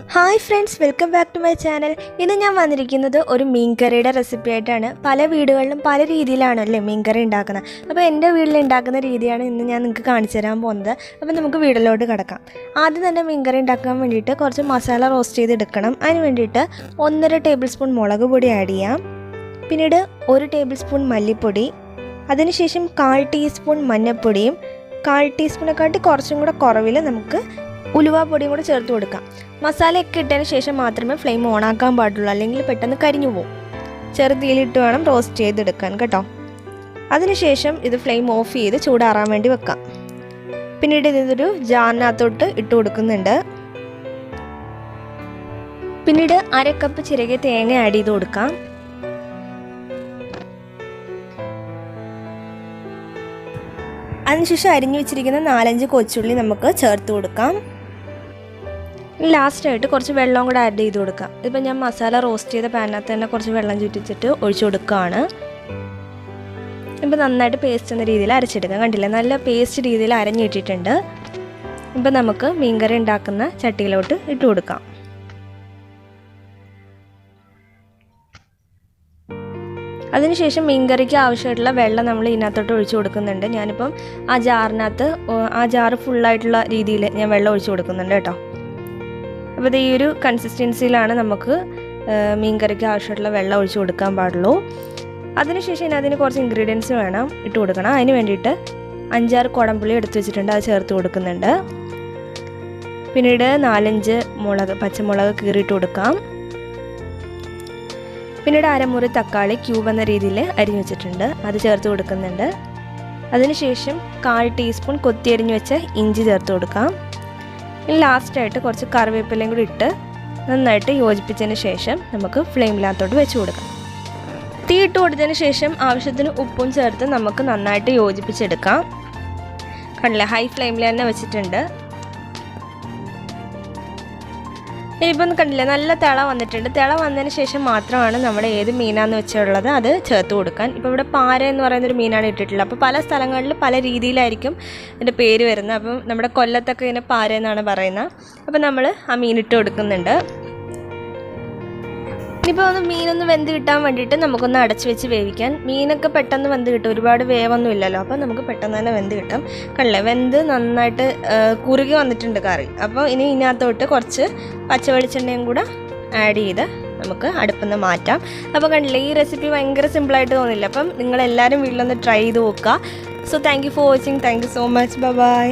Hi friends, welcome back to my channel. ഇന്ന് ഞാൻ വന്നിരിക്കുന്നത് ഒരു മീൻകറിയുടെ റെസിപ്പി ആയിട്ടാണ്. പല വീടുകളിലും പല രീതിയിലാണല്ലേ മീൻകറി ഉണ്ടാക്കുന്നത്. അപ്പോൾ എൻ്റെ വീട്ടിൽ ഉണ്ടാക്കുന്ന രീതിയാണ് ഇന്ന് ഞാൻ നിങ്ങൾക്ക് കാണിച്ചു തരാൻ പോകുന്നത്. അപ്പോൾ നമുക്ക് വീട്ടിലോട്ട് കിടക്കാം. ആദ്യം തന്നെ മീൻകറി ഉണ്ടാക്കാൻ വേണ്ടിയിട്ട് കുറച്ച് മസാല റോസ്റ്റ് ചെയ്തെടുക്കണം. അതിന് വേണ്ടിയിട്ട് 1.5 ടേബിൾ സ്പൂൺ മുളക് പൊടി ആഡ് ചെയ്യാം. പിന്നീട് 1 ടേബിൾ സ്പൂൺ മല്ലിപ്പൊടി, അതിനുശേഷം 1/4 ടീസ്പൂൺ മഞ്ഞൾപ്പൊടിയും 1/4 ടീസ്പൂണെക്കാട്ടി കുറച്ചും കൂടെ കുറവിൽ നമുക്ക് ഉലുവാപ്പൊടിയും കൂടെ ചേർത്ത് കൊടുക്കാം. മസാലയൊക്കെ ഇട്ടതിന് ശേഷം മാത്രമേ ഫ്ലെയിം ഓണാക്കാൻ പാടുള്ളൂ, അല്ലെങ്കിൽ പെട്ടെന്ന് കരിഞ്ഞു പോകും. ചെറുതീലിട്ട് വേണം റോസ്റ്റ് ചെയ്തെടുക്കാൻ കേട്ടോ. അതിനുശേഷം ഇത് ഫ്ലെയിം ഓഫ് ചെയ്ത് ചൂടാറാൻ വേണ്ടി വെക്കാം. പിന്നീട് ഇതൊരു ജാറിനകത്തോട്ട് ഇട്ട് കൊടുക്കുന്നുണ്ട്. പിന്നീട് 1/2 കപ്പ് ചിരകിയ തേങ്ങ ആഡ് ചെയ്ത് കൊടുക്കാം. അതിനുശേഷം അരിഞ്ഞു വെച്ചിരിക്കുന്ന 4-5 കൊച്ചുള്ളി നമുക്ക് ചേർത്ത് കൊടുക്കാം. ലാസ്റ്റായിട്ട് കുറച്ച് വെള്ളം കൂടെ ആഡ് ചെയ്ത് കൊടുക്കാം. ഇതിപ്പോൾ ഞാൻ മസാല റോസ്റ്റ് ചെയ്ത പാനിനകത്ത് തന്നെ കുറച്ച് വെള്ളം ചുറ്റിച്ചിട്ട് ഒഴിച്ചു കൊടുക്കുകയാണ്. ഇപ്പോൾ നന്നായിട്ട് പേസ്റ്റ് എന്ന രീതിയിൽ അരച്ചെടുക്കാം. കണ്ടില്ലേ, നല്ല പേസ്റ്റ് രീതിയിൽ അരഞ്ഞിട്ടിട്ടുണ്ട്. ഇപ്പോൾ നമുക്ക് മീൻകറി ഉണ്ടാക്കുന്ന ചട്ടിയിലോട്ട് ഇട്ട് കൊടുക്കാം. അതിനുശേഷം മീൻകറിക്ക് ആവശ്യമായിട്ടുള്ള വെള്ളം നമ്മൾ ഇതിനകത്തോട്ട് ഒഴിച്ചു കൊടുക്കുന്നുണ്ട്. ഞാനിപ്പം ആ ജാറ് ഫുള്ളായിട്ടുള്ള രീതിയിൽ ഞാൻ വെള്ളം ഒഴിച്ചു കൊടുക്കുന്നുണ്ട് കേട്ടോ. അപ്പോൾ ഇത് ഈ ഒരു കൺസിസ്റ്റൻസിയിലാണ് നമുക്ക് മീൻകറിക്ക് ആവശ്യമായിട്ടുള്ള വെള്ളം ഒഴിച്ചു കൊടുക്കാൻ പാടുള്ളൂ. അതിനുശേഷം അതിന് കുറച്ച് ഇൻഗ്രീഡിയൻസ് വേണം ഇട്ട് കൊടുക്കണം. അതിന് വേണ്ടിയിട്ട് 5-6 കുടംപുളി എടുത്ത് വെച്ചിട്ടുണ്ട്, അത് ചേർത്ത് കൊടുക്കുന്നുണ്ട്. പിന്നീട് 4-5 പച്ചമുളക് കീറിയിട്ട് കൊടുക്കാം. പിന്നീട് 1/2 മുറി തക്കാളി ക്യൂബ് എന്ന രീതിയിൽ അരിഞ്ഞു വെച്ചിട്ടുണ്ട്, അത് ചേർത്ത് കൊടുക്കുന്നുണ്ട്. അതിനുശേഷം 1/4 ടീസ്പൂൺ കൊത്തിയരിഞ്ഞു വെച്ച ഇഞ്ചി ചേർത്ത് കൊടുക്കാം. ലാസ്റ്റായിട്ട് കുറച്ച് കറിവേപ്പിലയും കൂടി ഇട്ട് നന്നായിട്ട് യോജിപ്പിച്ചതിന് ശേഷം നമുക്ക് ഫ്ലെയിമിനകത്തോട്ട് വെച്ച് കൊടുക്കാം. തീ ഇട്ട് കൊടുത്തതിന് ശേഷം ആവശ്യത്തിന് ഉപ്പും ചേർത്ത് നമുക്ക് നന്നായിട്ട് യോജിപ്പിച്ചെടുക്കാം. കണ്ടില്ലേ, ഹൈ ഫ്ലെയിമിൽ തന്നെ വെച്ചിട്ടുണ്ട്. ഇനിയിപ്പം കണ്ടില്ലേ, നല്ല തിള വന്നിട്ടുണ്ട്. തിള വന്നതിന് ശേഷം മാത്രമാണ് നമ്മൾ ഏത് മീനാണെന്ന് വെച്ചുള്ളത് അത് ചേർത്ത് കൊടുക്കാൻ. ഇപ്പോൾ ഇവിടെ പാര എന്ന് പറയുന്നൊരു മീനാണ് ഇട്ടിട്ടുള്ളത്. അപ്പോൾ പല സ്ഥലങ്ങളിൽ പല രീതിയിലായിരിക്കും ഇതിൻ്റെ പേര് വരുന്നത്. അപ്പം നമ്മുടെ കൊല്ലത്തൊക്കെ ഇതിനെ പാര എന്നാണ് പറയുന്നത്. അപ്പോൾ നമ്മൾ ആ മീൻ ഇട്ട് കൊടുക്കുന്നുണ്ട്. ഇനിയിപ്പോൾ മീനൊന്ന് വെന്ത് കിട്ടാൻ വേണ്ടിയിട്ട് നമുക്കൊന്ന് അടച്ച് വെച്ച് വേവിക്കാൻ. മീനൊക്കെ പെട്ടെന്ന് വെന്ത് കിട്ടും, ഒരുപാട് വേവൊന്നും ഇല്ലല്ലോ. അപ്പോൾ നമുക്ക് പെട്ടെന്ന് തന്നെ വെന്ത് കിട്ടും. കണ്ടില്ലേ, വെന്ത് നന്നായിട്ട് കുറുകി വന്നിട്ടുണ്ട് കറി. അപ്പോൾ ഇനി ഇതിനകത്തോട്ട് കുറച്ച് പച്ചവെളിച്ചെണ്ണയും കൂടെ ആഡ് ചെയ്ത് നമുക്ക് അടുപ്പിൽ നിന്ന് മാറ്റാം. അപ്പോൾ കണ്ടില്ലേ, ഈ റെസിപ്പി ഭയങ്കര സിമ്പിളായിട്ട് തോന്നില്ല. അപ്പം നിങ്ങളെല്ലാവരും വീട്ടിലൊന്ന് ട്രൈ ചെയ്ത് നോക്കുക. So thank you for watching. Thank you so much. By.